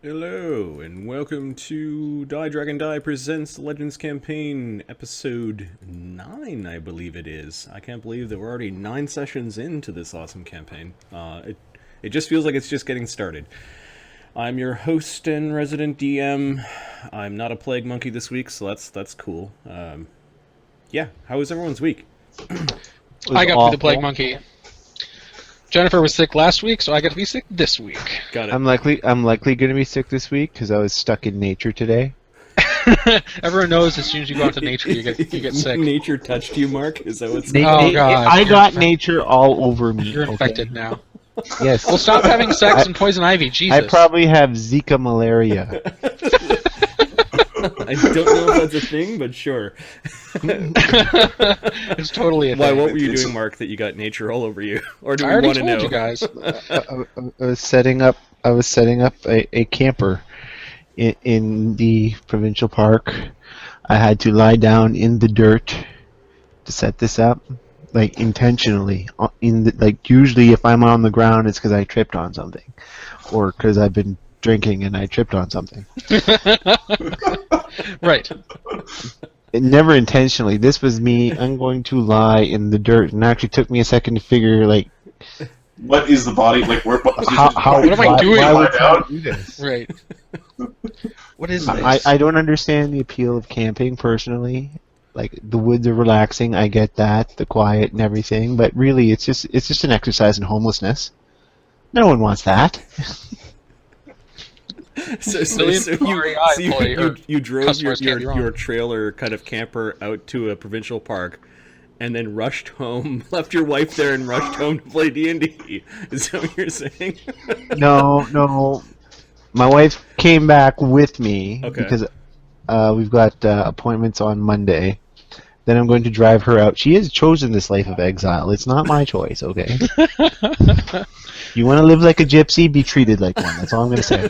Hello, and welcome to DieDragonDie Presents the Legends Campaign, episode 9, I believe it is. I can't believe that we're already 9 sessions into this awesome campaign. It just feels like it's just getting started. I'm your host and resident DM. I'm not a plague monkey this week, so that's cool. Yeah, how was everyone's week? I got to be the plague monkey. Jennifer was sick last week, so I got to be sick this week. Got it. I'm likely going to be sick this week because I was stuck in nature today. Everyone knows as soon as you go out to nature, you get sick. Nature touched you, Mark? Is that what's... Oh, God. I got nature all over me. You're infected now. Yes. Well, stop having sex and poison ivy, Jesus. I probably have Zika malaria. I don't know if that's a thing, but sure. It's totally a thing. Why? What were you doing, Mark? That you got nature all over you, or do I we already want to told know? you guys. I was setting up a camper in the provincial park. I had to lie down in the dirt to set this up, like intentionally. Usually, if I'm on the ground, it's because I tripped on something, or because I've been drinking and I tripped on something. Right. Never intentionally. This was me. I'm going to lie in the dirt, and it actually took me a second to figure, what is the body like? Where? how What am I doing? Why would Lie you do this? Right. What is this? I don't understand the appeal of camping personally. Like, the woods are relaxing. I get that, the quiet and everything, but really, it's just an exercise in homelessness. No one wants that. So you drove your trailer kind of camper out to a provincial park, and then rushed home, left your wife there, and rushed home to play D&D. Is that what you're saying? No. My wife came back with me because we've got appointments on Monday. Then I'm going to drive her out. She has chosen this life of exile. It's not my choice, okay? You want to live like a gypsy? Be treated like one. That's all I'm going to say.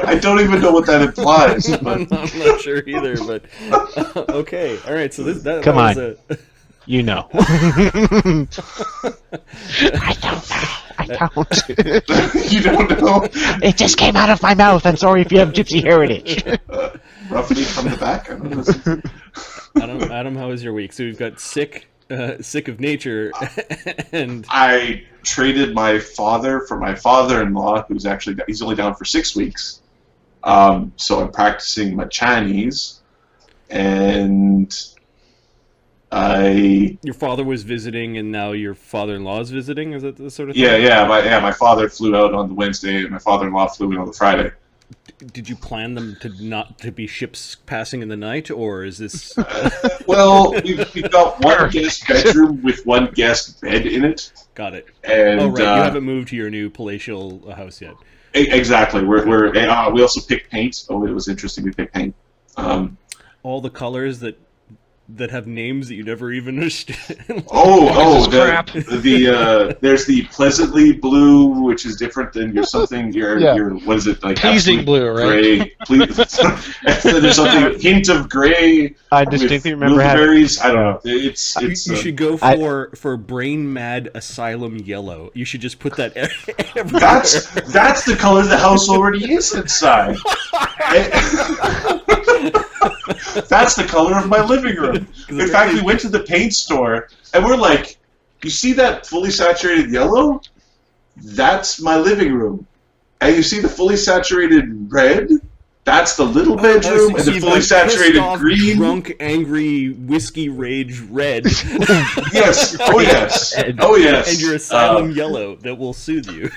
I don't even know what that implies. I'm not sure either, but okay. All right, so that Come was on. You know. I don't. You don't know. It just came out of my mouth. I'm sorry if you have gypsy heritage. Roughly from the back. I don't know. Adam, how was your week? So we've got sick of nature, and I traded my father for my father-in-law, he's only down for 6 weeks. So I'm practicing my Chinese, and your father was visiting, and now your father-in-law is visiting. Is that the sort of thing? Yeah. My father flew out on the Wednesday, and my father-in-law flew in on the Friday. Did you plan them to be ships passing in the night, or is this? Well, we've got one guest bedroom with one guest bed in it. Got it. And oh right, you haven't moved to your new palatial house yet. Exactly. We also picked paint. Oh, it was interesting. We picked paint. All the colors that have names that you never even understand. Crap. There's the pleasantly blue, which is different than your what is it, like pleasing blue, right? Gray. There's something hint of gray. I distinctly remember blueberries. I don't know. It's you should go for brain mad asylum yellow. You should just put that everywhere. That's the color the house already is inside. That's the color of my living room. In fact, we went to the paint store, and we're like, you see that fully saturated yellow? That's my living room. And you see the fully saturated red? That's the little bedroom, and the fully saturated green. Drunk, angry, whiskey rage red. Yes. Oh, yes. Oh, yes. And your asylum yellow that will soothe you.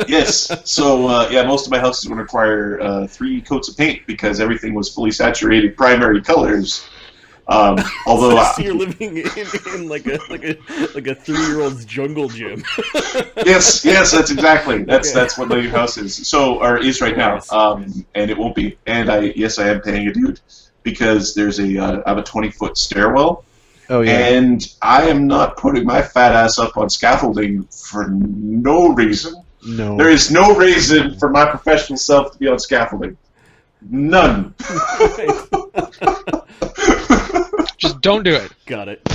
Yes. So, most of my houses would require 3 coats of paint because everything was fully saturated primary colors. Although so you're living in like a 3-year-old's jungle gym. yes, that's what my new house is. Or is right now. And it won't be. And I am paying a dude because I have a 20-foot stairwell. Oh yeah. And I am not putting my fat ass up on scaffolding for no reason. No. There is no reason for my professional self to be on scaffolding. None. Just don't do it. Got it.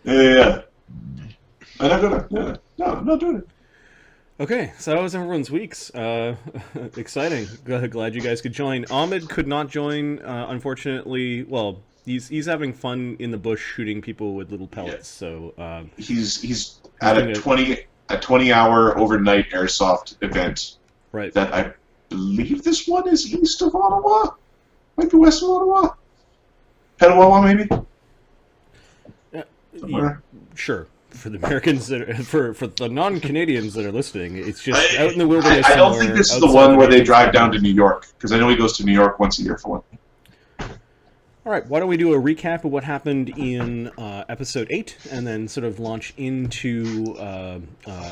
Yeah. I'm not gonna. No, I'm not doing it. Okay, so that was everyone's weeks. Exciting. Glad you guys could join. Ahmed could not join, unfortunately. Well, he's having fun in the bush shooting people with little pellets. So he's at a 20-hour overnight airsoft event. Right. That I believe this one is east of Ottawa. Might be west of Ottawa. Petawawa, maybe. Sure. For the Americans for the non-Canadians that are listening, it's just out in the wilderness. I don't think this is the one where they drive down to New York, because I know he goes to New York once a year for one. All right, why don't we do a recap of what happened in episode 8, and then sort of launch into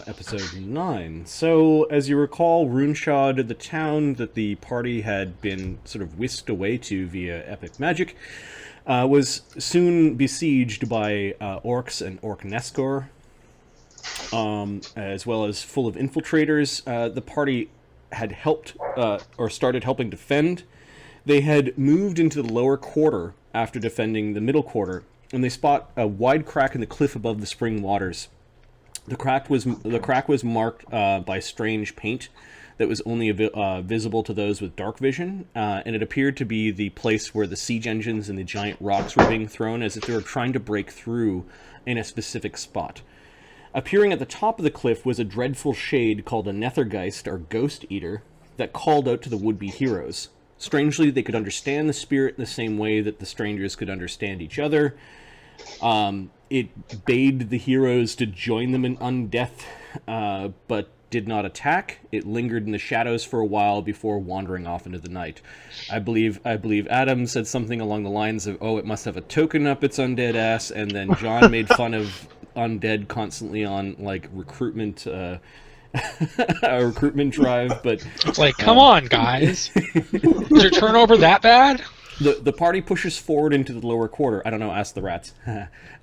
episode 9. So, as you recall, Runeshoyde, the town that the party had been sort of whisked away to via epic magic, was soon besieged by orcs and orc Neskor, as well as full of infiltrators. The party had helped, or started helping defend. They had moved into the lower quarter after defending the middle quarter, and they spot a wide crack in the cliff above the spring waters. The crack was marked by strange paint that was only visible to those with dark vision, and it appeared to be the place where the siege engines and the giant rocks were being thrown, as if they were trying to break through in a specific spot. Appearing at the top of the cliff was a dreadful shade called a Nethergeist, or Ghost Eater, that called out to the would-be heroes. Strangely, they could understand the spirit in the same way that the strangers could understand each other. It bade the heroes to join them in undeath, but did not attack. It lingered in the shadows for a while before wandering off into the night. I believe Adam said something along the lines of, "Oh, it must have a token up its undead ass," and then John made fun of undead constantly on like recruitment. A recruitment drive, but it's like, come on, guys, is your turnover that bad? The party pushes forward into the lower quarter. I don't know, ask the rats.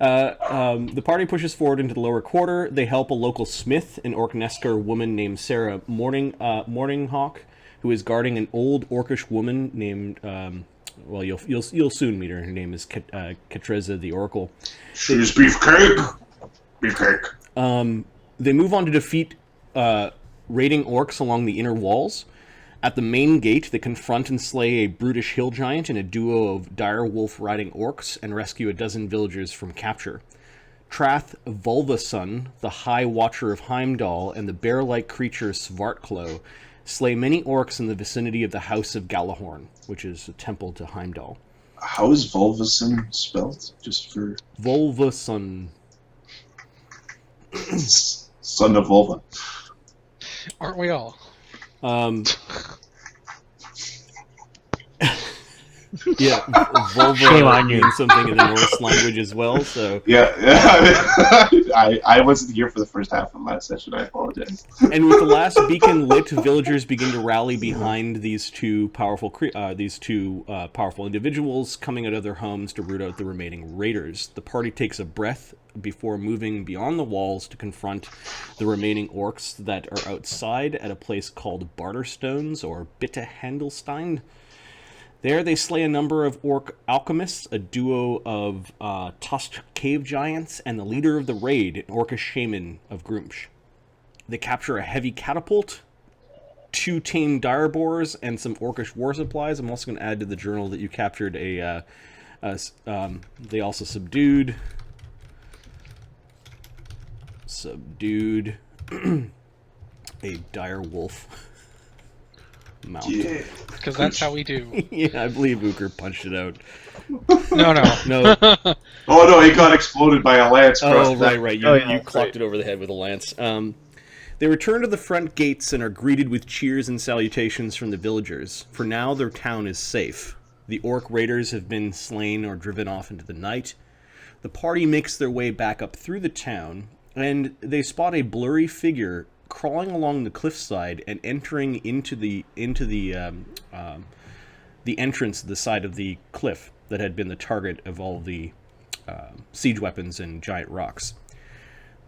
The party pushes forward into the lower quarter. They help a local smith, an orc Neskor woman named Sarah Morninghawk, who is guarding an old orcish woman named. Well, you'll soon meet her. Her name is Katreza the Oracle. She's beefcake. Beefcake. They move on to defeat raiding orcs along the inner walls. At the main gate, they confront and slay a brutish hill giant and a duo of dire wolf riding orcs and rescue a dozen villagers from capture. Trath Volvason, the High Watcher of Heimdall, and the bear-like creature Svartklo slay many orcs in the vicinity of the House of Galahorn, which is a temple to Heimdall. How is Volvason spelled? Just for... Volvason. Son of Volva. Aren't we all? Yeah, Volva means something in the Norse language as well. So yeah. I wasn't here for the first half of my session. I apologize. And with the last beacon lit, villagers begin to rally behind these two powerful individuals coming out of their homes to root out the remaining raiders. The party takes a breath before moving beyond the walls to confront the remaining orcs that are outside at a place called Barterstones or Bitte Handelstein. There they slay a number of orc alchemists, a duo of tusked cave giants, and the leader of the raid, an orcish shaman of Grumsh. They capture a heavy catapult, 2 tame direboars, and some orcish war supplies. I'm also going to add to the journal that you captured they also subdued a dire wolf mount. Yeah. Because that's how we do. Yeah, I believe Uker punched it out. No. Oh no, he got exploded by a lance. Oh, right. You clocked it over the head with a lance. They return to the front gates and are greeted with cheers and salutations from the villagers. For now, their town is safe. The orc raiders have been slain or driven off into the night. The party makes their way back up through the town, and they spot a blurry figure crawling along the cliffside and entering into the entrance to the side of the cliff that had been the target of all the siege weapons and giant rocks.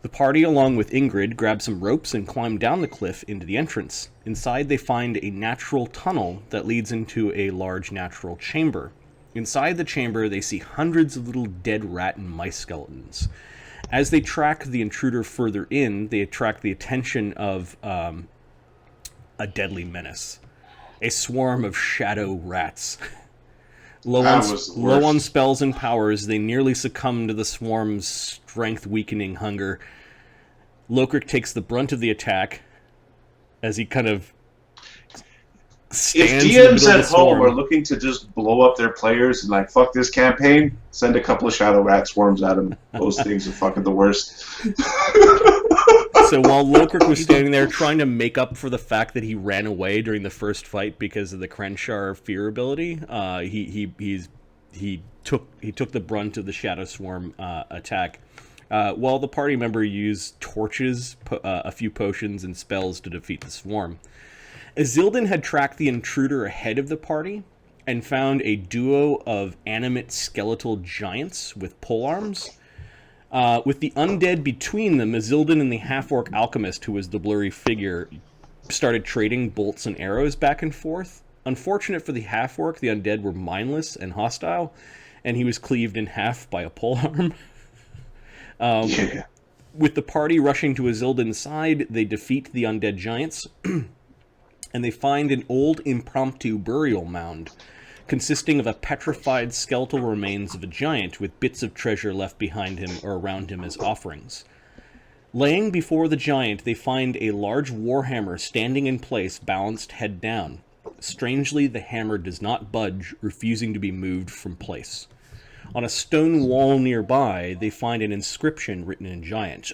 The party, along with Ingrid, grab some ropes and climb down the cliff into the entrance. Inside, they find a natural tunnel that leads into a large natural chamber. Inside the chamber, they see hundreds of little dead rat and mice skeletons. As they track the intruder further in, they attract the attention of a deadly menace. A swarm of shadow rats. Low on spells and powers, they nearly succumb to the swarm's strength-weakening hunger. Lokrik takes the brunt of the attack as he kind of stands if DMs at home are looking to just blow up their players and like, fuck this campaign, send a couple of shadow rat swarms at them. Those things are fucking the worst. So while Lokrik was standing there trying to make up for the fact that he ran away during the first fight because of the Krenshar fear ability, he took the brunt of the Shadow Swarm attack. While the party member used torches, a few potions, and spells to defeat the swarm. Azildin had tracked the intruder ahead of the party and found a duo of animate skeletal giants with polearms. With the undead between them, Azildin and the half-orc alchemist, who was the blurry figure, started trading bolts and arrows back and forth. Unfortunate for the half-orc, the undead were mindless and hostile, and he was cleaved in half by a polearm. With the party rushing to Azildin's side, they defeat the undead giants, and they find an old impromptu burial mound consisting of a petrified skeletal remains of a giant with bits of treasure left behind him or around him as offerings. Laying before the giant, they find a large warhammer standing in place, balanced head down. Strangely, the hammer does not budge, refusing to be moved from place. On a stone wall nearby, they find an inscription written in giant.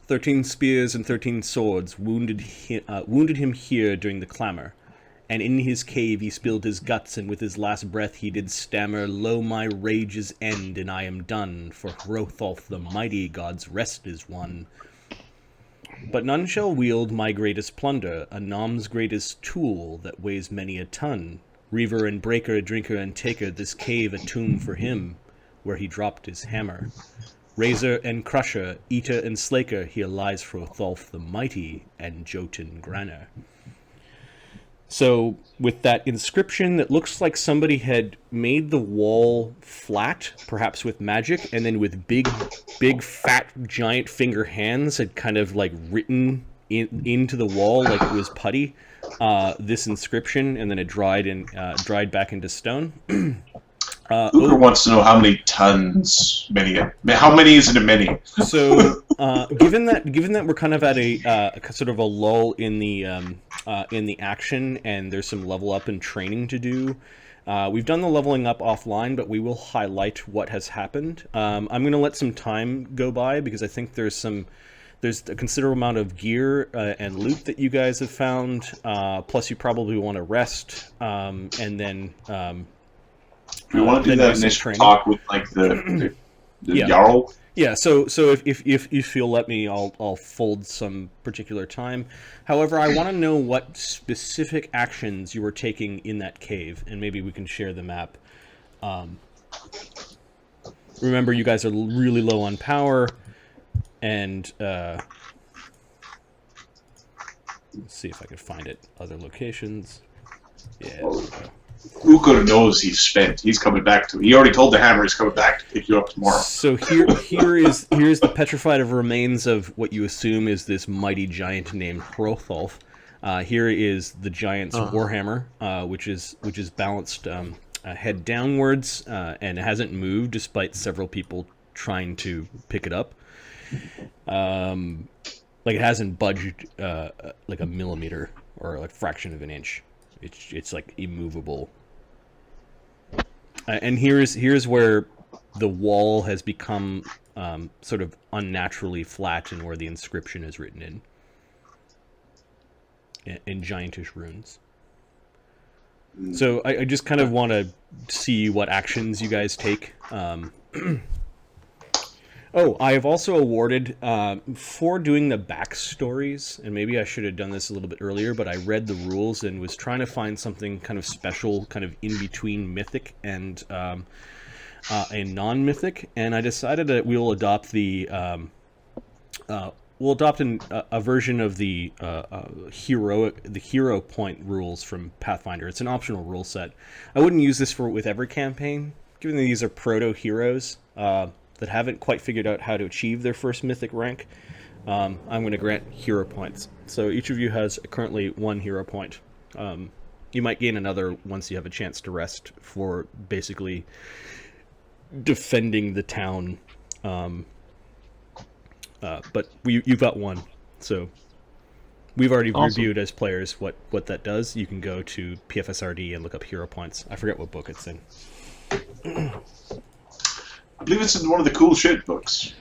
13 spears and 13 swords wounded him here during the clamor. And in his cave he spilled his guts, and with his last breath he did stammer, Lo, my rage's end, and I am done, for Hrotholf the mighty God's rest is won. But none shall wield my greatest plunder, a Nom's greatest tool that weighs many a ton. Reaver and breaker, drinker and taker, this cave a tomb for him, where he dropped his hammer. Razor and crusher, eater and slaker, here lies Hrotholf the mighty, and Jotun Granner. So, with that inscription that looks like somebody had made the wall flat, perhaps with magic, and then with big, fat, giant finger hands had kind of like written into the wall like it was putty, this inscription, and then it dried back into stone. Hooker wants to know how many tons, how many is it a many? So, given that we're kind of at a sort of a lull in the action, and there's some level up and training to do, we've done the leveling up offline, but we will highlight what has happened. I'm going to let some time go by because I think there's a considerable amount of gear and loot that you guys have found. Plus, you probably want to rest, and then. We want to do that initial talk with like the Jarl. Yeah, so if you'll let me, I'll fold some particular time. However, I want to know what specific actions you were taking in that cave, and maybe we can share the map. Remember, you guys are really low on power, and let's see if I can find it. Other locations. Yeah. There we go. Uko knows he's spent. He's coming back to. He already told the hammer he's coming back to pick you up tomorrow. So here's the petrified remains of what you assume is this mighty giant named Hrotholf. Here is the giant's warhammer, which is balanced head downwards, and it hasn't moved despite several people trying to pick it up. Like it hasn't budged like a millimeter or like a fraction of an inch. It's like immovable. And here's where the wall has become sort of unnaturally flat, and where the inscription is written in giantish runes. So I just kind of want to see what actions you guys take. Oh, I have also awarded, for doing the backstories, and maybe I should have done this a little bit earlier, but I read the rules and was trying to find something kind of special, kind of in between mythic and non-mythic, and I decided that we'll adopt a version of the hero point rules from Pathfinder. It's an optional rule set. I wouldn't use this with every campaign, given that these are proto-heroes. that haven't quite figured out how to achieve their first mythic rank, I'm going to grant hero points. So each of you has currently 1 hero point. You might gain another once you have a chance to rest for basically defending the town. But you've got 1, so we've already reviewed as players what that does. You can go to PFSRD and look up hero points. I forget what book it's in. I believe it's in one of the cool shit books.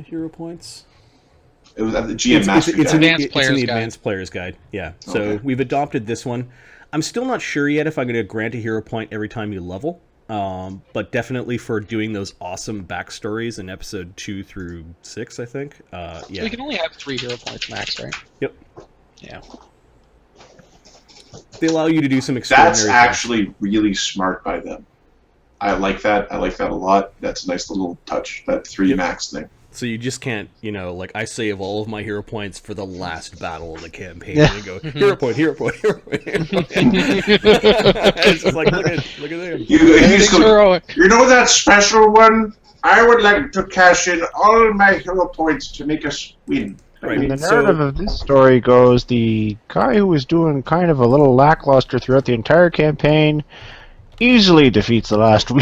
Hero points. It was at the GM Master Guide. It's in the Advanced Player's Guide. Yeah. So Okay. we've adopted this one. I'm still not sure yet if I'm going to grant a hero point every time you level. But definitely for doing those awesome backstories in episode 2 through 6, I think. Yeah. So you can only have 3 hero points max, right? Yep. Yeah. They allow you to do some extraordinary That's things. actually really smart by them. I like that. I like that a lot. That's a nice little touch, that 3 max thing. So you just can't, like, I save all of my hero points for the last battle of the campaign, and go, hero point, hero point, hero point, hero point. It's just like, look at them. You just go, you know that special one? I would like to cash in all my hero points to make us win. Right. And the narrative of this story goes, the guy who was doing kind of a little lackluster throughout the entire campaign easily defeats the last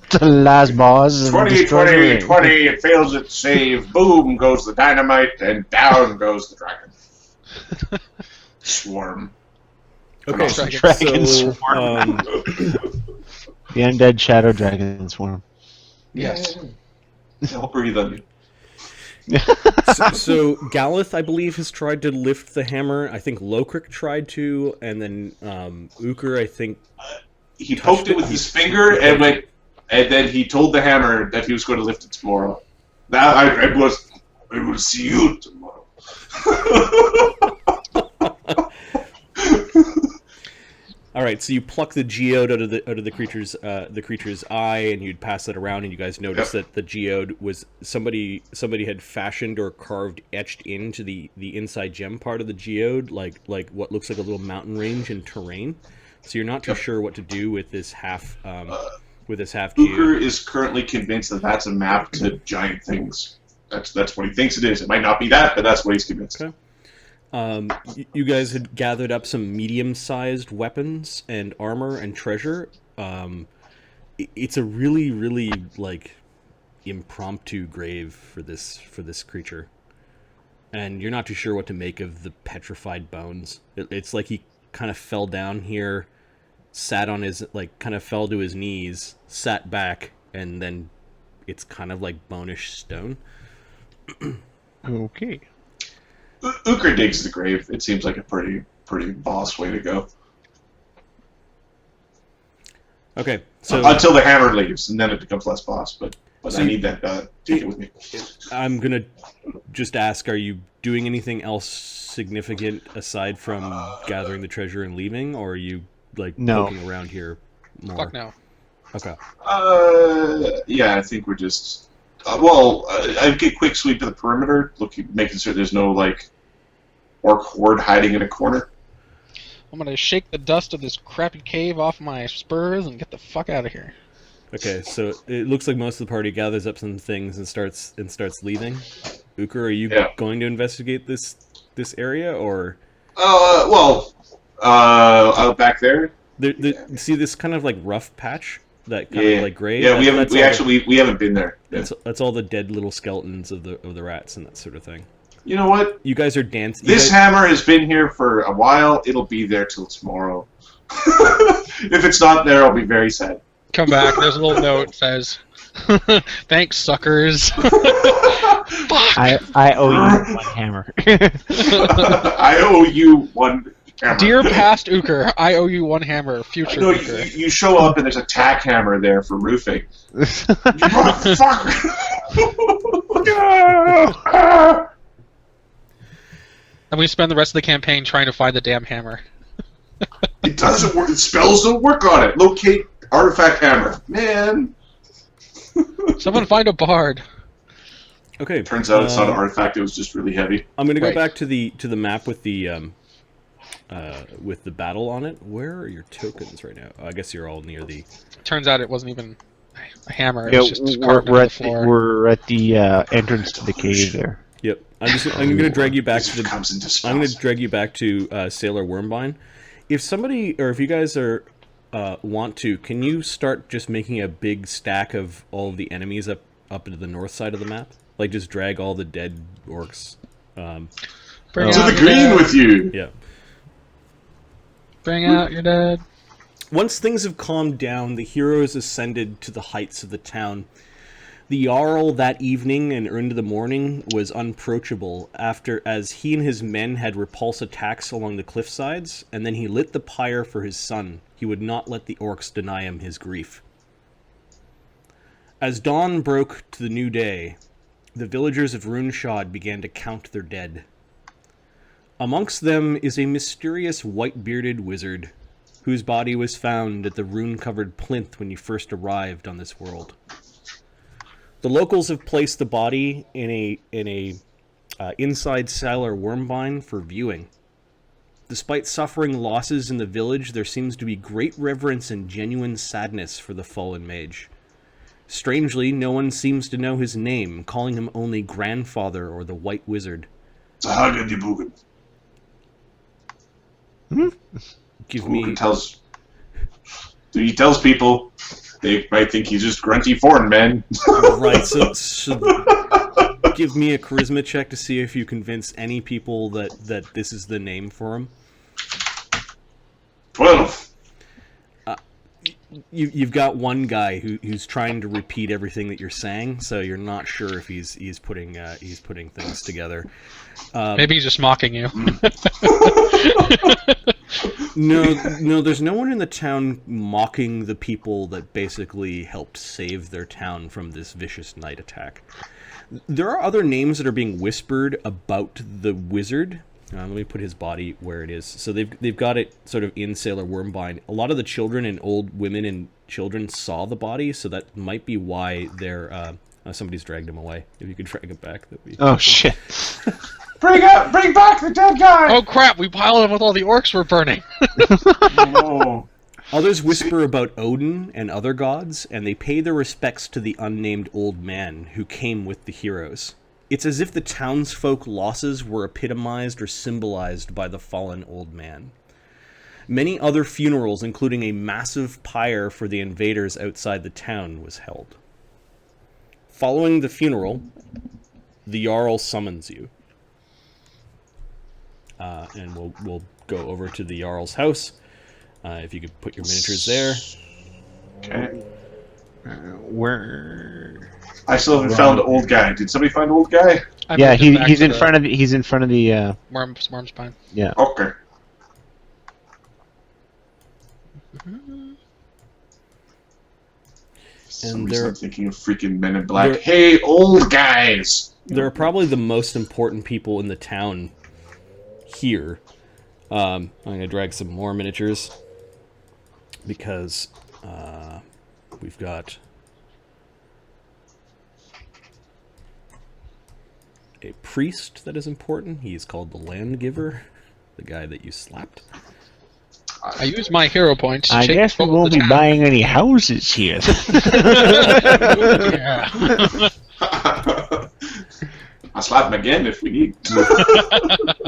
the last boss. 20, 20, 20, it fails its save, boom goes the dynamite, and down goes the dragon. Swarm. Okay, Dragon so, Swarm. The undead shadow dragon swarm. Yes. I'll breathe on you. so Galith, I believe, has tried to lift the hammer. I think Lokrik tried to, and then Uker, I think... He poked it with his finger and went... And then he told the hammer that he was going to lift it tomorrow. Now I will see you tomorrow. All right, so you pluck the geode out of the creature's eye, and you'd pass it around, and you guys notice that the geode was somebody had fashioned or etched into the inside gem part of the geode, like what looks like a little mountain range and terrain. So you're not too sure what to do with this half. With his half geode. Uker is currently convinced that that's a map to giant things. That's what he thinks it is. It might not be that, but that's what he's convinced. Okay. You guys had gathered up some medium-sized weapons and armor and treasure. It's a really, really impromptu grave for this creature, and you're not too sure what to make of the petrified bones. It's like he kind of fell down here, sat on his kind of fell to his knees, sat back, and then it's kind of like bonish stone. Okay. Uker digs the grave. It seems like a pretty boss way to go. Okay, so until the hammer leaves, and then it becomes less boss. But I need that. Take it with me. I'm gonna just ask: are you doing anything else significant aside from gathering the treasure and leaving, or are you poking around here more? Fuck no. Okay. Yeah, I think we're just. I get a quick sweep of the perimeter, making sure there's no orc horde hiding in a corner. I'm gonna shake the dust of this crappy cave off my spurs and get the fuck out of here. Okay, so it looks like most of the party gathers up some things and starts leaving. Uker, are you going to investigate this area, or? Out back there. See this kind of rough patch, that kind of grave. Yeah, we haven't been there. Yeah. That's all the dead little skeletons of the rats and that sort of thing. You know what? You guys are dancing. This hammer has been here for a while. It'll be there till tomorrow. If it's not there, I'll be very sad. Come back. There's a little note that says, "Thanks, suckers." Fuck. I owe you one hammer. I owe you one hammer. Dear past Uker, I owe you one hammer. Future no, Uker. You show up and there's a tack hammer there for roofing. You motherfucker! And we spend the rest of the campaign trying to find the damn hammer. It doesn't work. The spells don't work on it. Locate artifact hammer. Man. Someone find a bard. Okay. Turns out it's not an artifact. It was just really heavy. I'm going to go back to the map with the battle on it. Where are your tokens right now? I guess you're all near the... Turns out it wasn't even a hammer. Yeah, It's just carved into the floor. we're at the entrance to the cave there. Yep. I'm gonna drag you back to comes into I'm gonna spells. drag you back to Salr Wyrmbein. If somebody, or if you guys are want to, can you start just making a big stack of all of the enemies up into the north side of the map? Like just drag all the dead orcs. Bring To out the your green dead. with you. Yeah. Bring out your dead. Once things have calmed down, the heroes ascended to the heights of the town. The Jarl that evening and into the morning was unapproachable as he and his men had repulsed attacks along the cliffsides, and then he lit the pyre for his son. He would not let the orcs deny him his grief. As dawn broke to the new day, the villagers of Runeshoyde began to count their dead. Amongst them is a mysterious white-bearded wizard, whose body was found at the rune-covered plinth when you first arrived on this world. The locals have placed the body in a inside Salr Wyrmbein for viewing. Despite suffering losses in the village, there seems to be great reverence and genuine sadness for the fallen mage. Strangely, no one seems to know his name, calling him only Grandfather or the White Wizard. Zahagadibugan. Give me... He tells people they might think he's just grunty foreign man. Right, so give me a charisma check to see if you convince any people that this is the name for him. 12. You've got one guy who's trying to repeat everything that you're saying, so you're not sure if he's putting things together. Maybe he's just mocking you. No, there's no one in the town mocking the people that basically helped save their town from this vicious night attack. There are other names that are being whispered about the wizard. Let me put his body where it is. So they've got it sort of in Salr Wyrmbein. A lot of the children and old women and children saw the body, so that might be why they're... somebody's dragged him away. If you could drag him back, that'd be... Oh, shit. Bring back the dead guy! Oh crap, we piled him with all the orcs we're burning. No. Others whisper about Odin and other gods, and they pay their respects to the unnamed old man who came with the heroes. It's as if the townsfolk losses were epitomized or symbolized by the fallen old man. Many other funerals, including a massive pyre for the invaders outside the town, was held. Following the funeral, the Jarl summons you. And we'll go over to the Jarl's house. If you could put your miniatures there. Okay. Where? I still haven't found old guy. Did somebody find old guy? Yeah, he's in front of the Worm's spine. Yeah. Okay. And I'm thinking of freaking Men in Black. Hey, old guys! They're probably the most important people in the town here. I'm going to drag some more miniatures because we've got a priest that is important. He is called the Land Giver, the guy that you slapped. I used my hero points. I guess we won't be buying any houses here. Yeah. I'll slap him again if we need.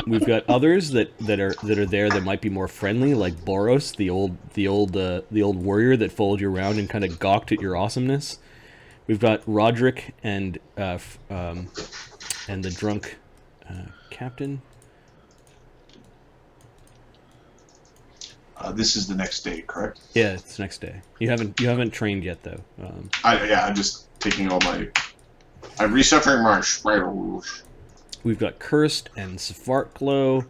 We've got others that are there that might be more friendly, like Boros, the old warrior that followed you around and kind of gawked at your awesomeness. We've got Roderick and the drunk captain. This is the next day, correct? Yeah, it's next day. You haven't trained yet though. I'm just taking all my. I'm resetting my spells. We've got Cursed and Svartglow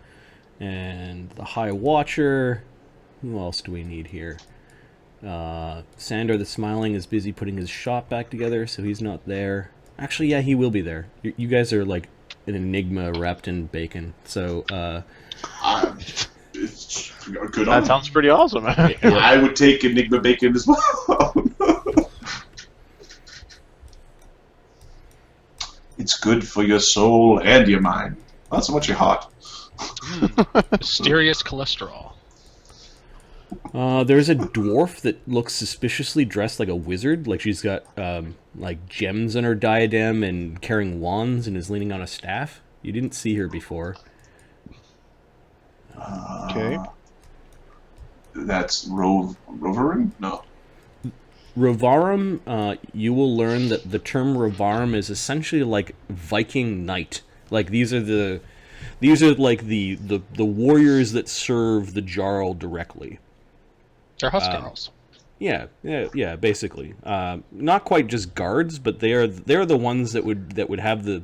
and the High Watcher. Who else do we need here? Sandor the Smiling is busy putting his shop back together, so he's not there. Actually, yeah, he will be there. You guys are like an enigma wrapped in bacon. So, It's good. That sounds pretty awesome. I would take Enigma Bacon as well. It's good for your soul and your mind. Not so much your heart. Mysterious cholesterol. There's a dwarf that looks suspiciously dressed like a wizard. Like she's got like gems in her diadem and carrying wands and is leaning on a staff. You didn't see her before. Okay. That's Rovarin? No. Rovarum, you will learn that the term Rovarum is essentially like Viking knight. Like these are like the warriors that serve the Jarl directly. They're Huskarls. Yeah, basically. Not quite just guards, but they're the ones that would have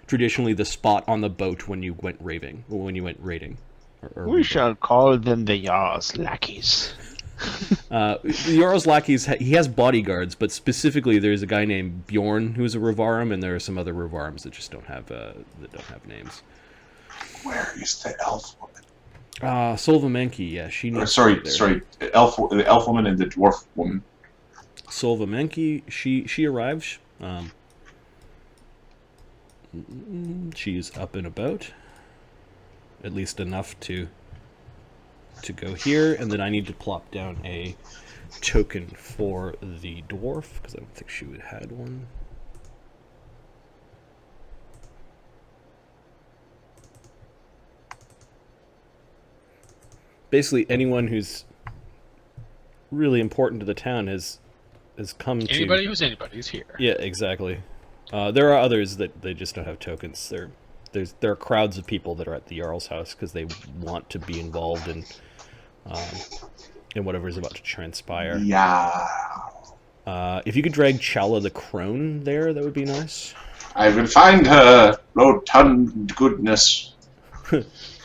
traditionally the spot on the boat when you went raiding. We shall call them the Jarl's lackeys. The Jarl's lackeys, he has bodyguards, but specifically there's a guy named Bjorn who's a Rovarum, and there are some other Rovarums that just don't have names. Where is the elf woman? Solvamenki, yeah, she needs sorry, the elf woman and the dwarf woman. Solvamenki, she arrives. She's up and about, at least enough to go here, and then I need to plop down a token for the dwarf because I don't think she had one. Basically, anyone who's really important to the town has come to... Anybody who's anybody's here. Yeah, exactly. There are others that they just don't have tokens. There are crowds of people that are at the Jarl's house because they want to be involved in whatever is about to transpire. Yeah. If you could drag Chala the Crone there, that would be nice. I will find her, rotund goodness.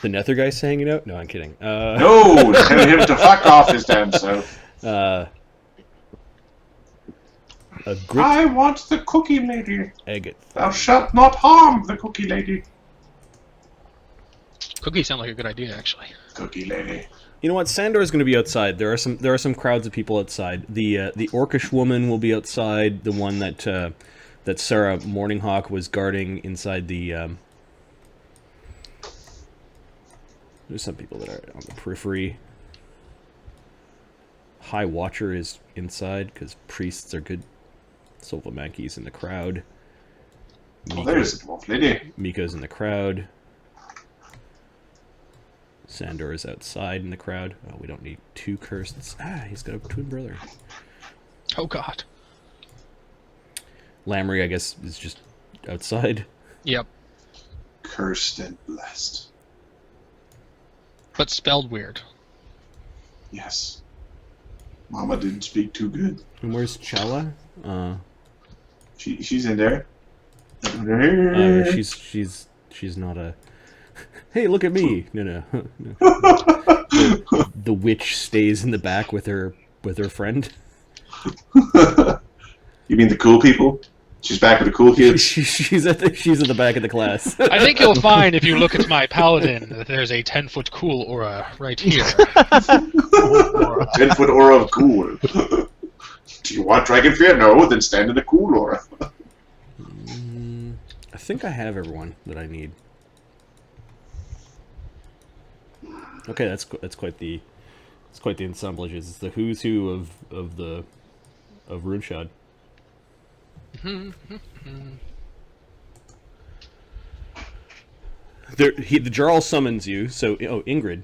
The Nether guy's hanging out? No, I'm kidding. No, tell him to fuck off his damn self. I want the cookie lady. Agate. Thou shalt not harm the cookie lady. Cookies sound like a good idea, actually. Cookie lady. You know what? Sandor is going to be outside. There are some crowds of people outside. The orcish woman will be outside. The one that Sarah Morninghawk was guarding inside the. There's some people that are on the periphery. High Watcher is inside because priests are good. Solvamenki's in the crowd. There's the dwarf lady. Miko's in the crowd. Sandor is outside in the crowd. Oh, we don't need two cursed. He's got a twin brother. Oh, God. Lamry, I guess, is just outside. Yep. Cursed and blessed. But spelled weird. Yes. Mama didn't speak too good. And where's Chala? She's in there. She's not a. Hey, look at me! No. The witch stays in the back with her friend. You mean the cool people? She's back with the cool kids. She's at the back of the class. I think you'll find if you look at my paladin that there's a 10-foot cool aura right here. 10-foot aura of cool. Do you want Dragon Fear? No, then stand in the cool aura. I think I have everyone that I need. Okay, that's quite the assemblage. It's the who's who of Runeshoyde. The Jarl summons you. So, Ingrid,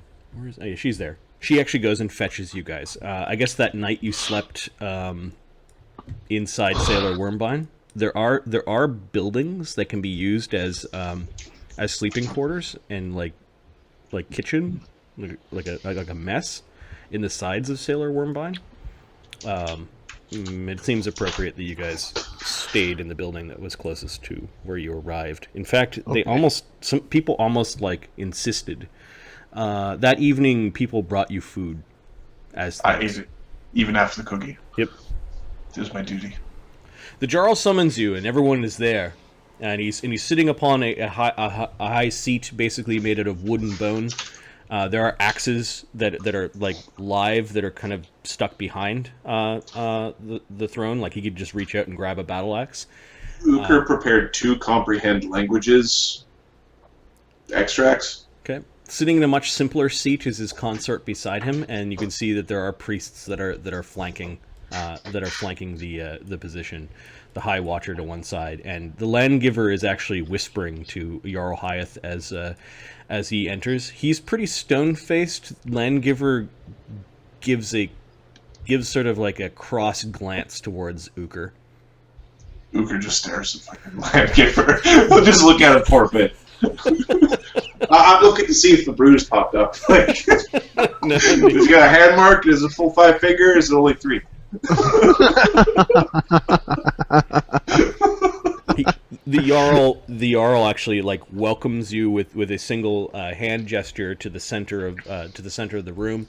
she's there. She actually goes and fetches you guys. I guess that night you slept inside Salr Wyrmbein. There are buildings that can be used as sleeping quarters and like kitchen, like a mess in the sides of Salr Wyrmbein. It seems appropriate that you guys stayed in the building that was closest to where you arrived. In fact, some people almost like insisted. That evening, people brought you food. I ate it, even after the cookie. Yep. It was my duty. The Jarl summons you, and everyone is there, and he's sitting upon a high seat, basically made out of wood and bone. There are axes that are like live that are kind of stuck behind the throne. Like he could just reach out and grab a battle axe. Uker prepared 2 comprehend languages extracts. Okay. Sitting in a much simpler seat is his consort beside him, and you can see that there are priests that are flanking the position. The High Watcher to one side, and the Landgiver is actually whispering to Jarl Hyath as he enters. He's pretty stone-faced. Landgiver gives sort of like a cross glance towards Uker. Uker just stares at fucking Landgiver. We'll just look at it for a bit. I'm looking to see if the bruise popped up. Like, he's got a hand mark. Is it full 5 finger? Is it only 3? The Jarl actually like welcomes you with a single hand gesture to the center of the room.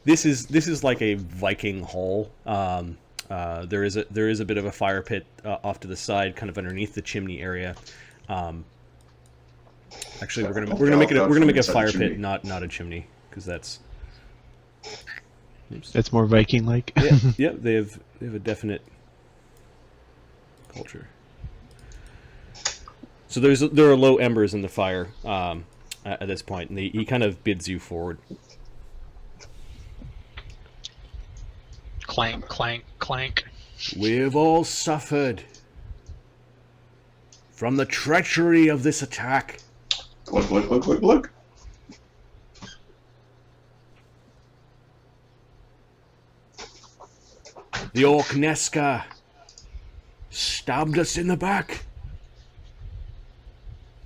This is like a Viking hall. There is a bit of a fire pit off to the side, kind of underneath the chimney area. Actually, we're gonna make a fire pit, not a chimney, because that's. Oops. That's more Viking-like. Yeah, they have a definite culture. So there are low embers in the fire at this point, and he kind of bids you forward. Clank, clank, clank. We've all suffered from the treachery of this attack. Look. The Orkneska stabbed us in the back.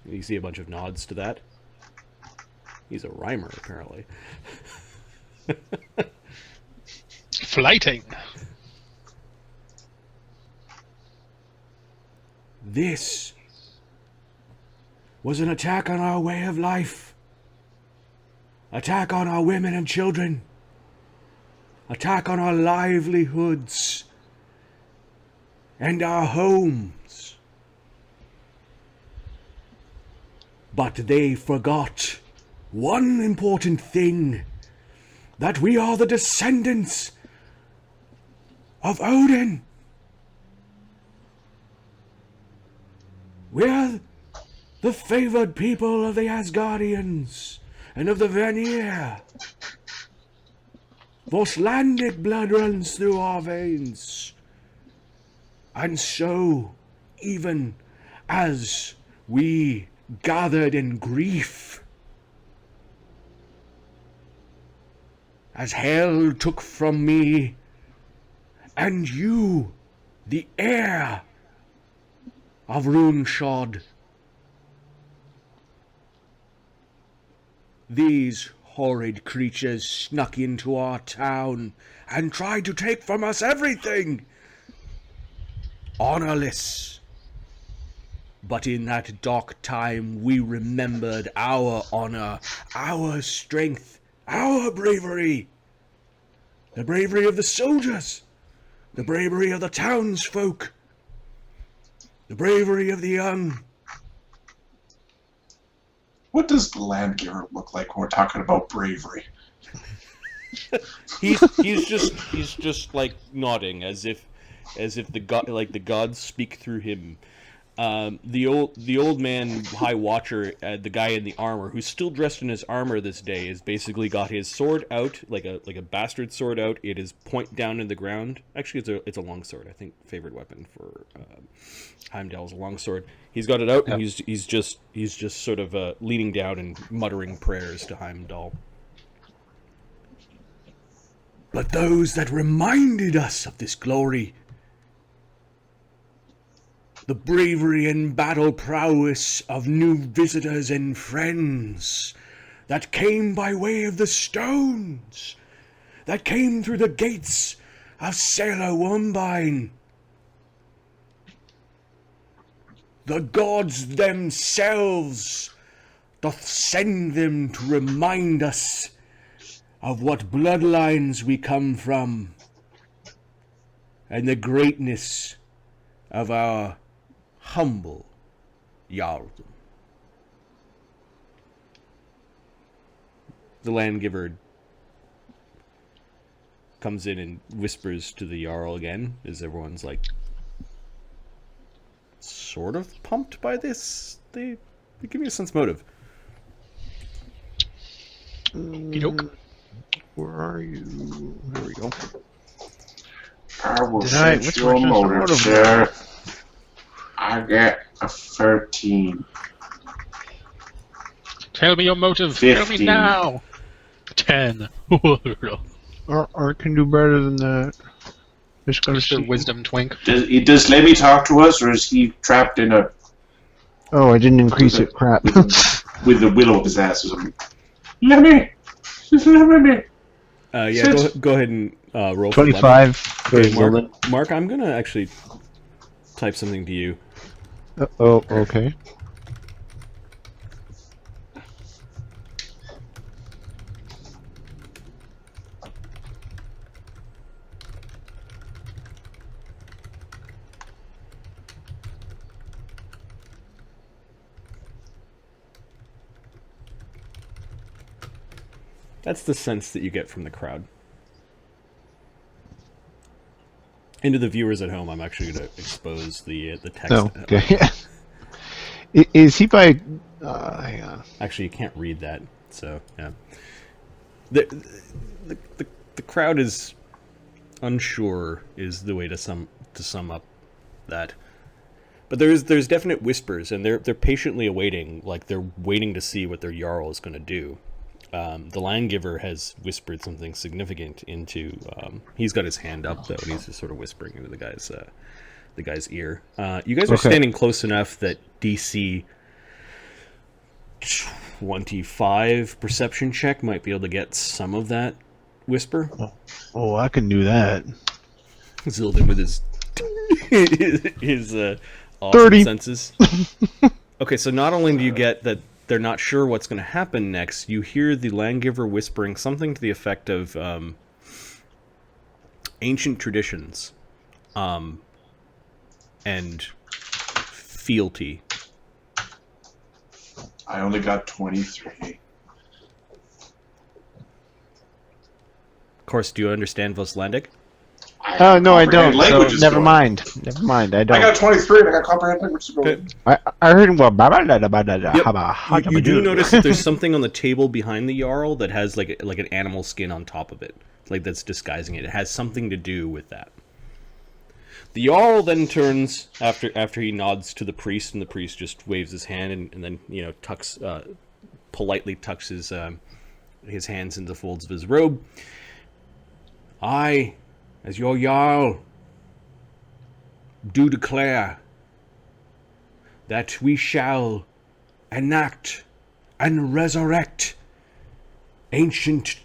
You see a bunch of nods to that. He's a rhymer, apparently. Flighting. This was an attack on our way of life. Attack on our women and children. Attack on our livelihoods and our homes. But they forgot one important thing, that we are the descendants of Odin. We're the favored people of the Asgardians and of the Vanir. Icelandic blood runs through our veins. And so, even as we gathered in grief, as hell took from me and you, the heir of Runeshoyde, these horrid creatures snuck into our town and tried to take from us everything. Honorless. But in that dark time we remembered our honor, our strength, our bravery. The bravery of the soldiers, the bravery of the townsfolk, the bravery of the young. What does the Landgiver look like when we're talking about bravery? he's just like nodding as if the gods speak through him. The old man, High Watcher, the guy in the armor, who's still dressed in his armor this day, has basically got his sword out, like a bastard sword out. It is point down in the ground. Actually, it's a long sword. I think favorite weapon for Heimdall is a long sword. He's got it out, and he's just sort of leaning down and muttering prayers to Heimdall. But those that reminded us of this glory, the bravery and battle prowess of new visitors and friends that came by way of the stones, that came through the gates of Salr Wyrmbein. The gods themselves doth send them to remind us of what bloodlines we come from and the greatness of our humble Jarldom. The Landgiver comes in and whispers to the Jarl again, as everyone's like sort of pumped by this. They give me a sense motive. Okey-doke. Where are you? There we go. I will Did I- set what's your my motive, motive? sir. I get a 13. Tell me your motive. Tell me 15. now. 10. Art can do better than that. Just gonna Mr. see. Wisdom Twink. Does Lemmy talk to us, or is he trapped in a Oh, I didn't increase it. Crap. with the will of his ass or something? Lemmy! Lemmy! Yeah, go ahead and roll for 25 for Okay, Zolan. Mark, I'm gonna actually type something to you. Oh, okay. That's the sense that you get from the crowd. And to the viewers at home, I'm actually going to expose the text. Oh, okay. Is he by... hang on. Actually, you can't read that, so yeah. The crowd is unsure is the way to sum up that. But there's definite whispers, and they're patiently awaiting, like they're waiting to see what their Jarl is going to do. The Landgiver has whispered something significant into. He's got his hand up though, and he's just sort of whispering into the guy's ear. You guys are standing close enough that DC 25 perception check might be able to get some of that whisper. Oh, I can do that. Zildin with his awesome 30 senses. Okay, so not only do you get that they're not sure what's going to happen next, you hear the Landgiver whispering something to the effect of ancient traditions and fealty. I only got 23. Of course, do you understand Vostlandic? Oh, no, I don't. So Languages never going. mind. Never mind. I don't. I got 23 and I got comprehend language. Okay. I heard well. You do notice that there's something on the table behind the Jarl that has like an animal skin on top of it, like that's disguising it. It has something to do with that. The Jarl then turns after he nods to the priest, and the priest just waves his hand and then politely tucks his hands into the folds of his robe. I, as your Jarl, do declare that we shall enact and resurrect ancient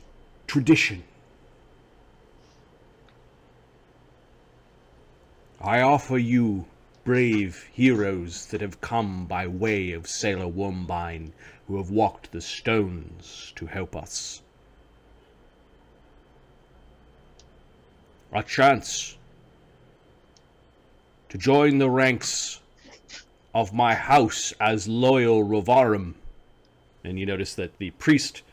tradition. I offer you brave heroes that have come by way of Salr Wyrmbein, who have walked the stones to help us. A chance to join the ranks of my house as loyal Rovarum. And you notice that the priest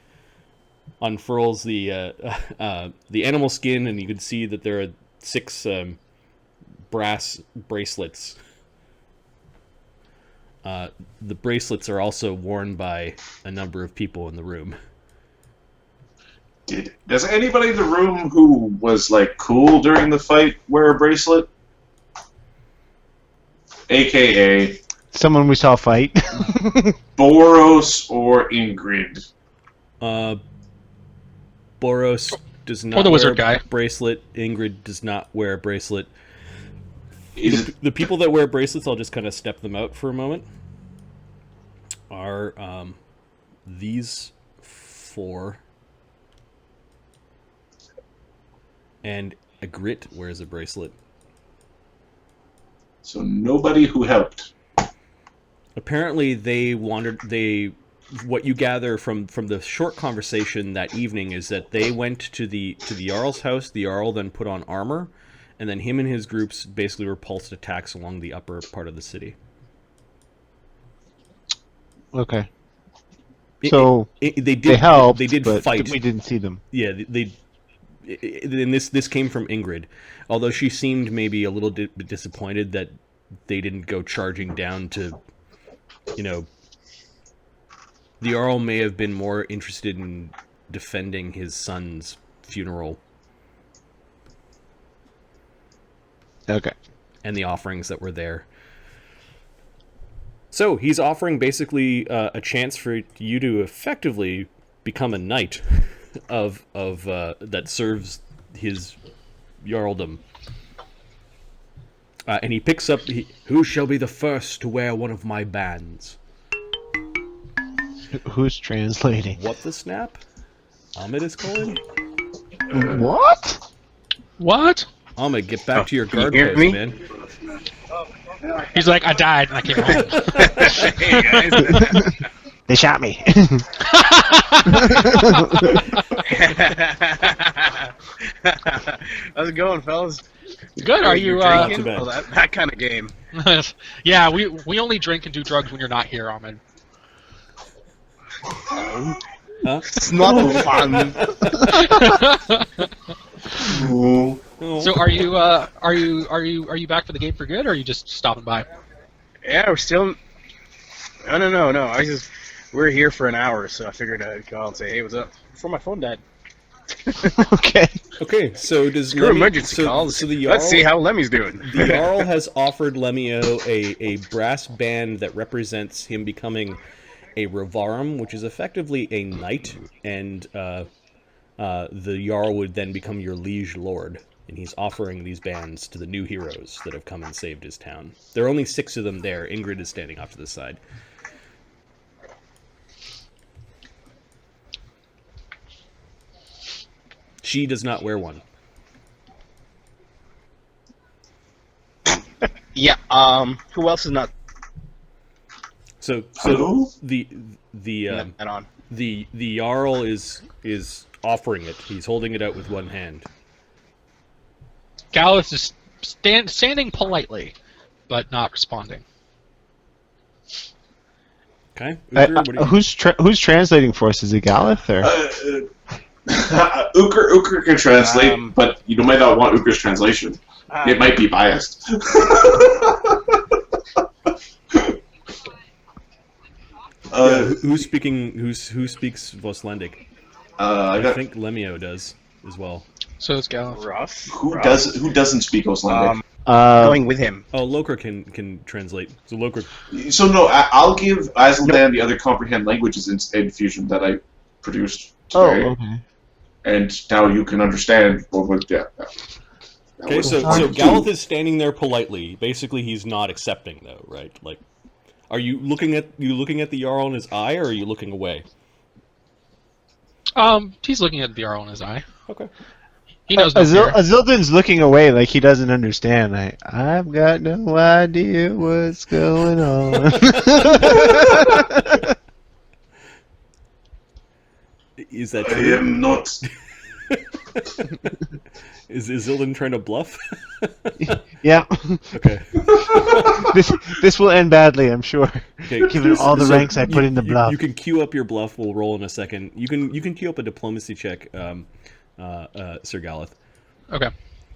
unfurls the animal skin, and you can see that there are 6 brass bracelets. The bracelets are also worn by a number of people in the room. Does anybody in the room who was like cool during the fight wear a bracelet? AKA someone we saw fight. Boros or Ingrid. Boros does not Or the wear wizard a guy. bracelet. Ingrid does not wear a bracelet. The people that wear bracelets, I'll just kind of step them out for a moment, are these 4. And a grit wears a bracelet. So nobody who helped. Apparently they wandered, what you gather from the short conversation that evening is that they went to the Jarl's house. The Jarl then put on armor, and then him and his groups basically repulsed attacks along the upper part of the city. Okay. They helped. They did but fight. We didn't see them. Yeah, and this came from Ingrid, although she seemed maybe a little bit disappointed that they didn't go charging down to, the Jarl may have been more interested in defending his son's funeral. Okay. And the offerings that were there. So he's offering basically a chance for you to effectively become a knight of that serves his jarldom. And he picks up, who shall be the first to wear one of my bands? Who's translating? What the snap? Ahmed is calling? What? What? Ahmed, get back to your can you guard hear post, me? man. He's like, I died and I came home. Hey guys. They shot me. How's it going, fellas? Good. Are you? Not Drinking? too bad. Oh, that kind of game. Yeah, we only drink and do drugs when you're not here, Ahmed. Huh? It's not fun. Oh. So are you back for the game for good, or are you just stopping by? Yeah, we're still. No. We're here for an hour, so I figured I'd call and say, "Hey, what's up?" Before my phone died. Okay. Okay, so does Screw emergency calls. So the Jarl, Let's see how Lemmy's doing. the Jarl has offered Lemio a brass band that represents him becoming a Revarum, which is effectively a knight, and the Jarl would then become your liege lord. And he's offering these bands to the new heroes that have come and saved his town. There are only 6 of them there. Ingrid is standing off to the side. She does not wear one. Yeah. Who else is not So Hello? the on? the Jarl is offering it. He's holding it out with one hand. Gallus is standing politely, but not responding. Okay. Uker, what do you... Who's translating for us? Is it Galith or? Uker can translate, but you might not want Uker's translation. It might be biased. Who's speaking? Who speaks Voslandic? I I think Lemio does as well. So is Gallus. Rough. Who doesn't speak Oslandic? Going with him. Oh, Lokra can translate. So Lokra. So no, I'll give Islandan the other comprehend languages in Fusion that I produced today, okay. and now you can understand. Yeah. Okay, so Galith is standing there politely. Basically, he's not accepting though, right? Like, are you looking at the Jarl in his eye, or are you looking away? He's looking at the Jarl in his eye. Okay. He knows no fear. Azildan's looking away like he doesn't understand. I've got no idea what's going on. Is that I true? am not. Is Zildan trying to bluff? Yeah. Okay. This will end badly, I'm sure. Okay. Given all the So ranks I put in the bluff. You can queue up your bluff. We'll roll in a second. You can queue up a diplomacy check, Sir Galith. Okay.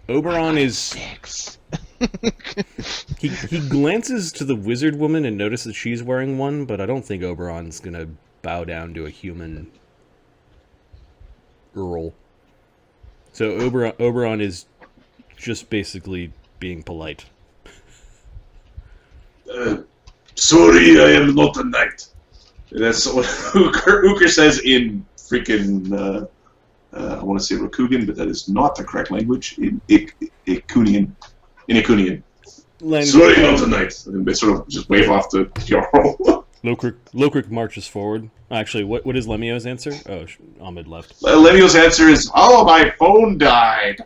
Oberon is. He glances to the wizard woman and notices she's wearing one, but I don't think Oberon's gonna bow down to a human Earl. So Oberon is just basically being polite. Sorry, I am not a knight. That's what Uker says in freaking. I want to say Rokugan, but that is not the correct language. In Ikunian. Sorry, not a knight. And they sort of just wave off the Jarl. Lokrik marches forward. Actually, what is Lemio's answer? Oh, Ahmed left. Lemio's answer is, "Oh, my phone died."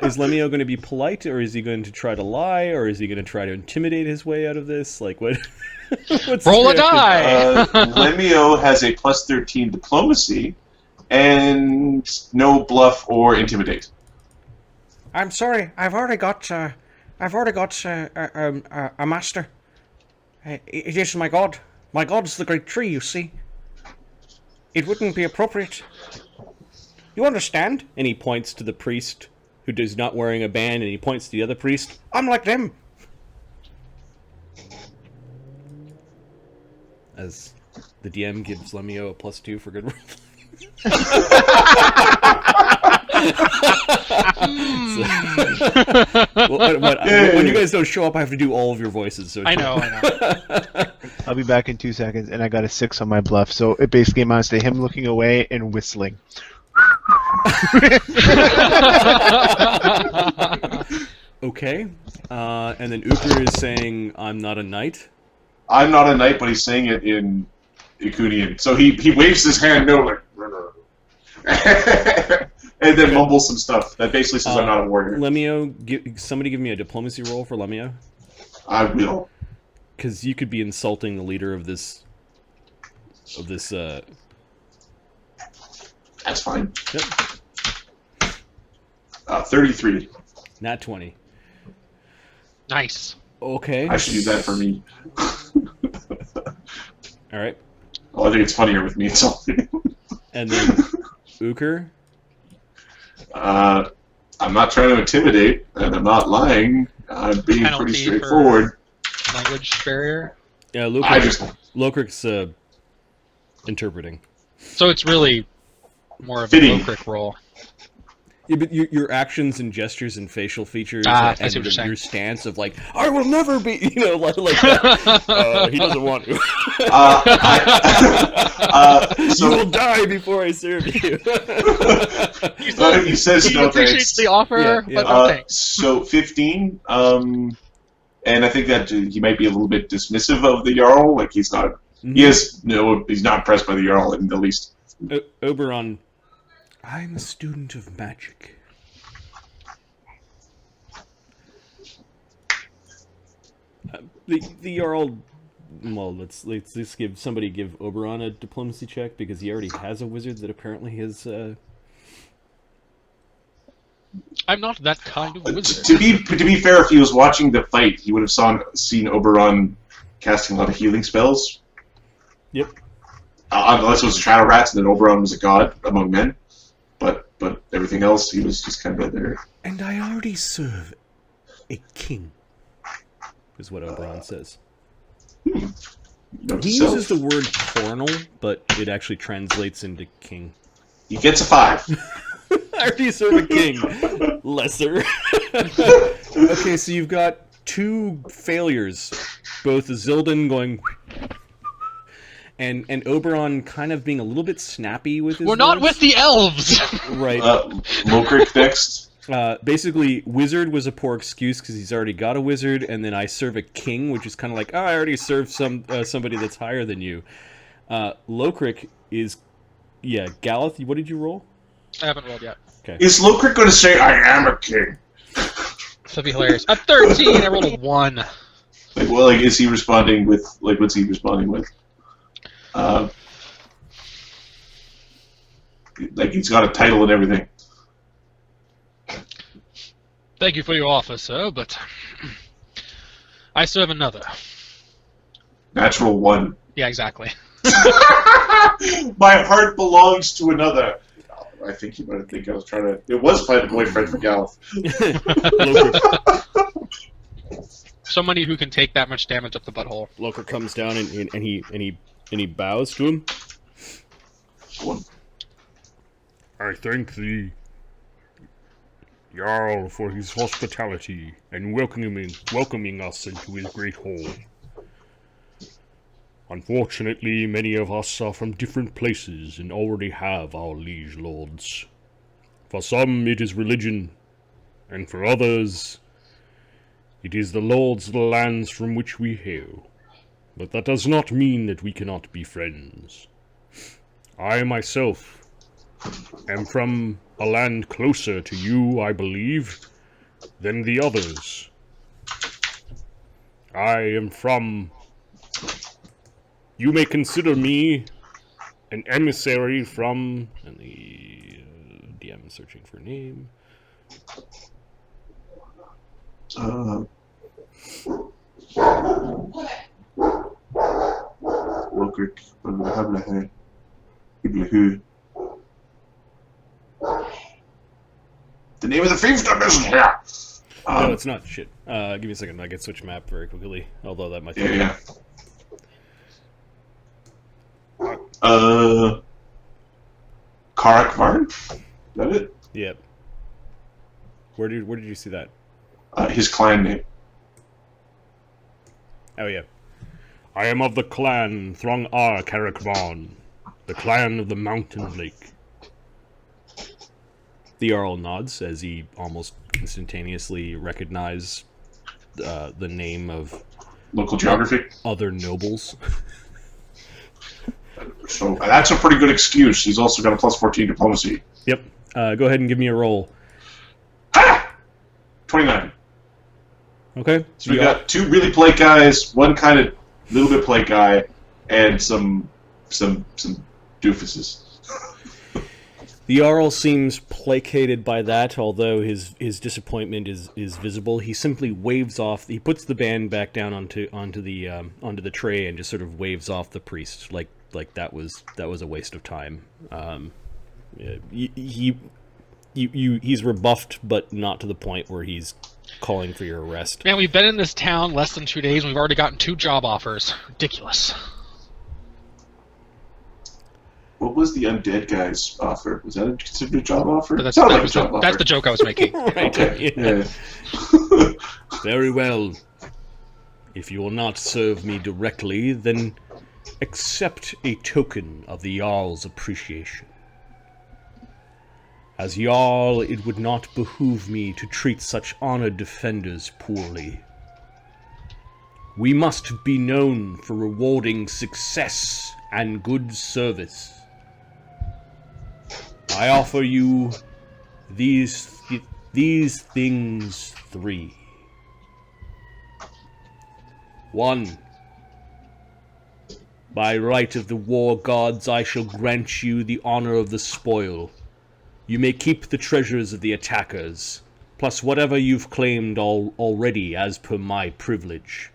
Is Lemio going to be polite, or is he going to try to lie, or is he going to try to intimidate his way out of this? Like, what? What's Roll a his reaction? die! Lemio has a +13 diplomacy, and no bluff or intimidate. I'm sorry. I've already got a master. It is my god. My god's the great tree. You see. It wouldn't be appropriate. You understand? And he points to the priest who is not wearing a band, and he points to the other priest. I'm like them. As The DM gives Lemio a +2 for good roll. When you guys don't show up, I have to do all of your voices. So I know. I'll be back in 2 seconds, and I got a 6 on my bluff, so it basically amounts to him looking away and whistling. Okay. And then Uker is saying, I'm not a knight. I'm not a knight, but he's saying it in Ikunian. So he waves his hand no, like... and then mumbles some stuff that basically says I'm not a warrior. Lemio, somebody give me a diplomacy roll for Lemio. I will. Because you could be insulting the leader of this... That's fine. Yep. 33. Nat 20. Nice. Okay. I should use that for me. Alright. Well, I think it's funnier with me insulting. And then Uker? I'm not trying to intimidate, and I'm not lying. I'm being Penalty pretty straightforward. Language barrier. Yeah, Lokrik's interpreting. So it's really more of Fitting. a Lokrik role. Yeah, but your actions and gestures and facial features I and see what you're saying. your stance of like, I will never be, like that. He doesn't want to. So you will die before I serve you. he says He no appreciates thanks. the offer, Yeah. but no thanks. So 15, and I think that he might be a little bit dismissive of the Jarl. Like he's not, he's not impressed by the Jarl in the least. Oberon, I'm a student of magic. The Jarl. Well, let's give Oberon a diplomacy check because he already has a wizard that apparently is. I'm not that kind of wizard. To be fair, if he was watching the fight, he would have seen Oberon casting a lot of healing spells. Yep. Unless it was Shadow Rats, and then Oberon was a god among men. But everything else, he was just kind of there. And I already serve a king, is what Oberon says. Note He to self. uses the word carnal, but it actually translates into king. He gets a 5. I already serve a king. Lesser. Okay, so you've got 2 failures. Both Zildin going... And Oberon kind of being a little bit snappy with his We're not words. with the elves! Right. Lokrik next. Basically, wizard was a poor excuse because he's already got a wizard, and then I serve a king, which is kind of like, I already served somebody that's higher than you. Lokrik is... Yeah, Galeth, what did you roll? I haven't rolled yet. Okay. Is Lokrik going to say, I am a king? That'd be hilarious. A 13! I rolled a 1. Is he responding with... what's he responding with? He's got a title and everything. Thank you for your offer, sir, but I serve another. Natural 1. Yeah, exactly. My heart belongs to another. I think you might think I was trying to... It was find a boyfriend for Galeth. Somebody who can take that much damage up the butthole. Lokrik comes down and he bows to him. I thank the Jarl for his hospitality and welcoming us into his great hall. Unfortunately, many of us are from different places and already have our liege lords. For some, it is religion, and for others, it is the lords of the lands from which we hail. But that does not mean that we cannot be friends. I myself am from a land closer to you, I believe, than the others. I am from... You may consider me an emissary from... And the DM is searching for a name. Lokrik. The name of the fiefdom isn't here! No, it's not. Shit. Give me a second. I can switch map very quickly. Although that might take... Yeah. Karak Is that it? Yep. Where did you see that? His clan name. Oh yeah. I am of the clan Throng Ar Karakvarn, the clan of the Mountain Lake. The Jarl nods as he almost instantaneously recognizes the name of Local geography. other nobles. So that's a pretty good excuse. He's also got a plus 14 diplomacy. Yep. Go ahead and give me a roll. Ha! 29. Okay. So we got 2 really plate guys, 1 kind of little bit plate guy, and some doofuses. The Jarl seems placated by that, although his disappointment is visible. He simply waves off. He puts the band back down onto the tray and just sort of waves off the priest, like that was a waste of time. He's rebuffed, but not to the point where he's calling for your arrest. Man, we've been in this town less than 2 days and we've already gotten 2 job offers. Ridiculous. What was the undead guy's offer? Was that considered a job offer? That's Offer. the joke I was making. Right. Okay. Yeah. Yeah. Very well. If you will not serve me directly, then accept a token of the Jarl's appreciation. As Jarl, it would not behoove me to treat such honored defenders poorly. We must be known for rewarding success and good service. I offer you these things 3. 1. By right of the war gods, I shall grant you the honor of the spoil. You may keep the treasures of the attackers, plus whatever you've claimed already as per my privilege.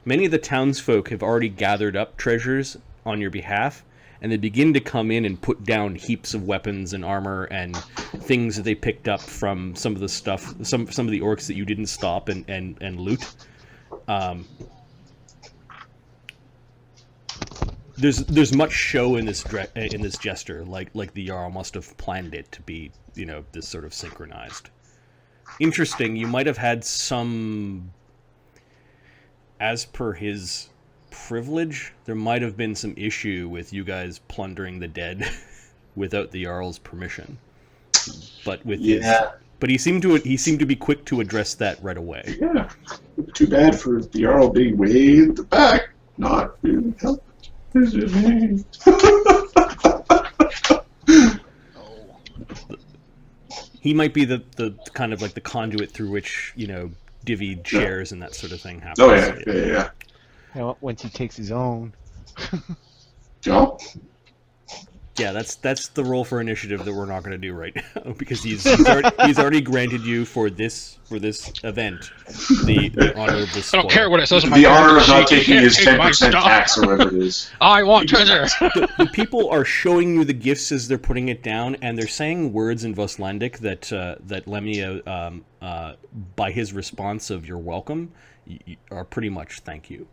Many of the townsfolk have already gathered up treasures on your behalf, and they begin to come in and put down heaps of weapons and armor and things that they picked up from some of the stuff, some of the orcs that you didn't stop and loot. There's much show in this gesture, like the Jarl must have planned it to be, this sort of synchronized. Interesting, you might have had some, as per his privilege, there might have been some issue with you guys plundering the dead without the Jarl's permission. But with but he seemed to be quick to address that right away. Yeah. Too bad for the Jarl being way in the back, not really helping. He might be the kind of like the conduit through which, divvied shares and that sort of thing happens. Oh yeah. Once he takes his own. Joe? Yeah, that's the roll for initiative that we're not going to do right now because he's already granted you for this event the honor of the spoil. I don't care what it says on my the honor of not sheet. taking his Take my 10% stuff. tax or whatever it is. I want treasure. The people are showing you the gifts as they're putting it down, and they're saying words in Voslandic that Lemmy, by his response of "you're welcome," are pretty much "thank you."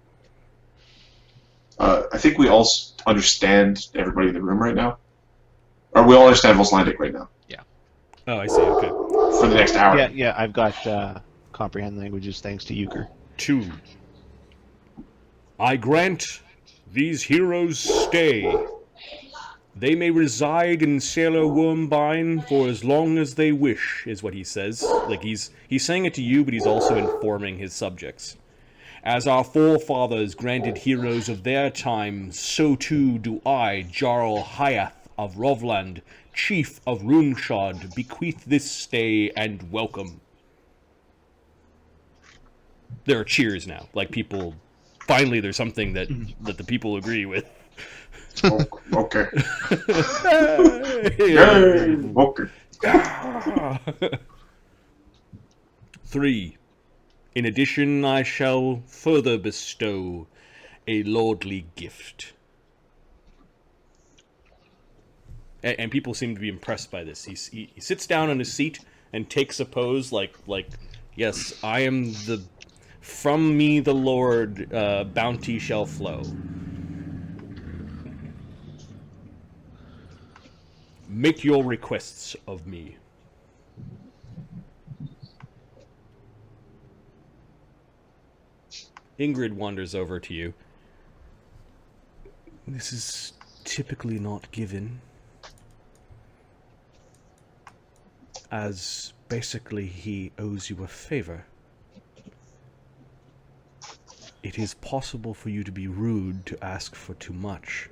I think we all understand everybody in the room right now. Or we all understand Voslandic right now. Yeah. Oh, I see. Okay. For the next hour. Yeah, I've got comprehend languages thanks to Euchre. 2. I grant these heroes stay. They may reside in Salr Wyrmbein for as long as they wish, is what he says. Like he's saying it to you, but he's also informing his subjects. As our forefathers granted heroes of their time, so too do I, Jarl Hyath of Rovland, chief of Runeshoyde, bequeath this stay and welcome. There are cheers now. Like people, finally there's something that the people agree with. Oh, okay. Yay! Okay. 3. In addition, I shall further bestow a lordly gift. And people seem to be impressed by this. He sits down on his seat and takes a pose like yes, I am from me the Lord, bounty shall flow. Make your requests of me. Ingrid wanders over to you. This is typically not given, as basically he owes you a favor. It is possible for you to be rude to ask for too much.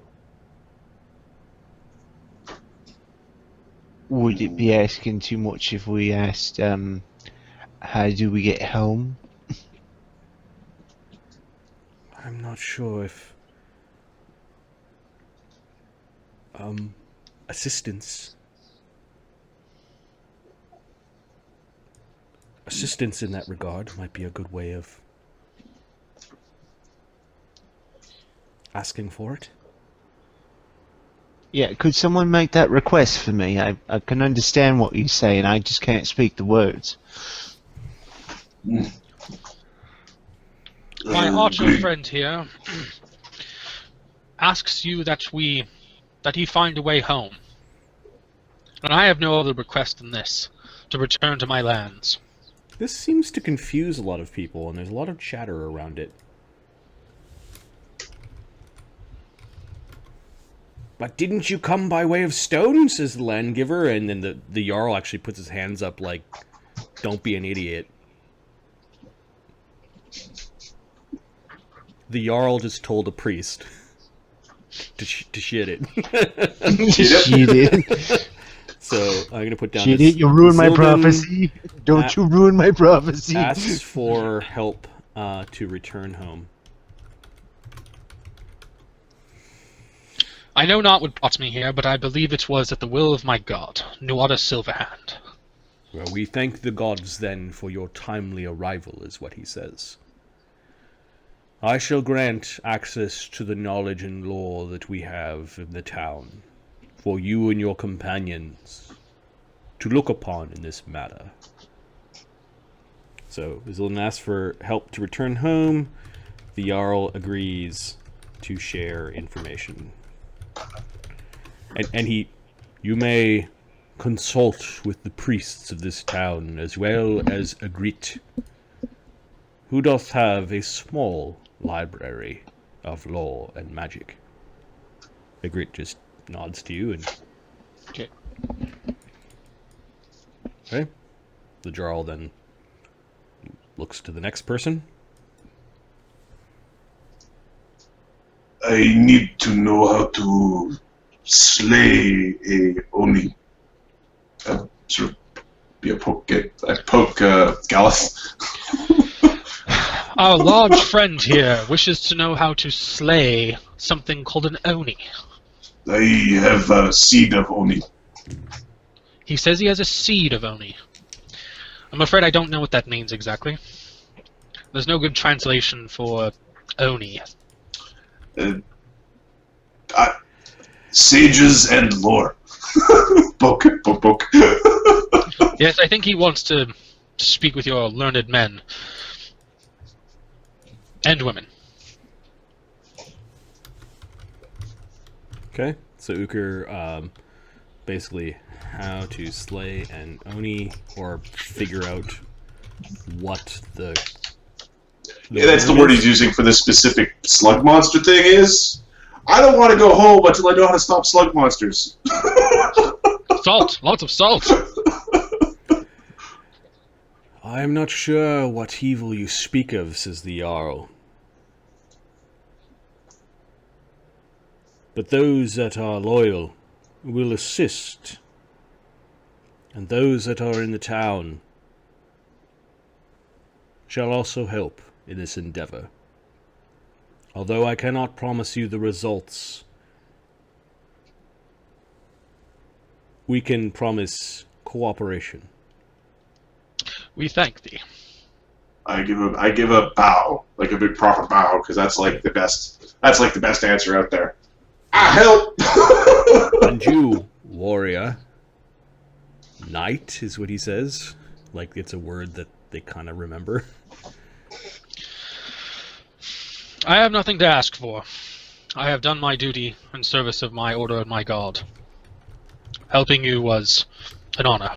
Would it be asking too much if we asked, how do we get home? I'm not sure if... assistance... Assistance in that regard might be a good way of asking for it. Yeah, could someone make that request for me? I can understand what you say, and I just can't speak the words. My archer friend here asks you that he find a way home. And I have no other request than this, to return to my lands. This seems to confuse a lot of people, and there's a lot of chatter around it. But didn't you come by way of stone, says the Landgiver, and then the Jarl actually puts his hands up like, don't be an idiot. The Jarl just told a priest to shit it. Shit it. So I'm going to put down Shit this, it, you ruined my Zildin prophecy. Don't you ruin my prophecy. asks for help to return home. I know not what brought me here, but I believe it was at the will of my god, Nuada Silverhand. Well, we thank the gods, then, for your timely arrival, is what he says. I shall grant access to the knowledge and lore that we have in the town, for you and your companions to look upon in this matter. So, Zildin asks for help to return home. The Jarl agrees to share information. And you may consult with the priests of this town, as well as Ygritte, who doth have a small library of lore and magic. Ygritte just nods to you and... Okay. Okay. The Jarl then looks to the next person. I need to know how to slay a Oni. Sort of be a poke. I poke Gallus. Our large friend here wishes to know how to slay something called an Oni. I have a seed of Oni. He says he has a seed of Oni. I'm afraid I don't know what that means exactly. There's no good translation for Oni. Sages and lore. Poke. Yes, I think he wants to speak with your learned men. And women. Okay, so Uker, basically how to slay an Oni, or figure out what the Yeah, that's the word he's using for this specific slug monster thing is. I don't want to go home until I know how to stop slug monsters. Salt! Lots of salt! I am not sure what evil you speak of, says the Jarl. But those that are loyal will assist, and those that are in the town shall also help in this endeavor. Although I cannot promise you the results, we can promise cooperation. We thank thee. I give a bow, like a big proper bow, because that's like the best. That's like the best answer out there. I help. And you, warrior, knight is what he says. Like it's a word that they kind of remember. I have nothing to ask for. I have done my duty in service of my order and my god. Helping you was an honor.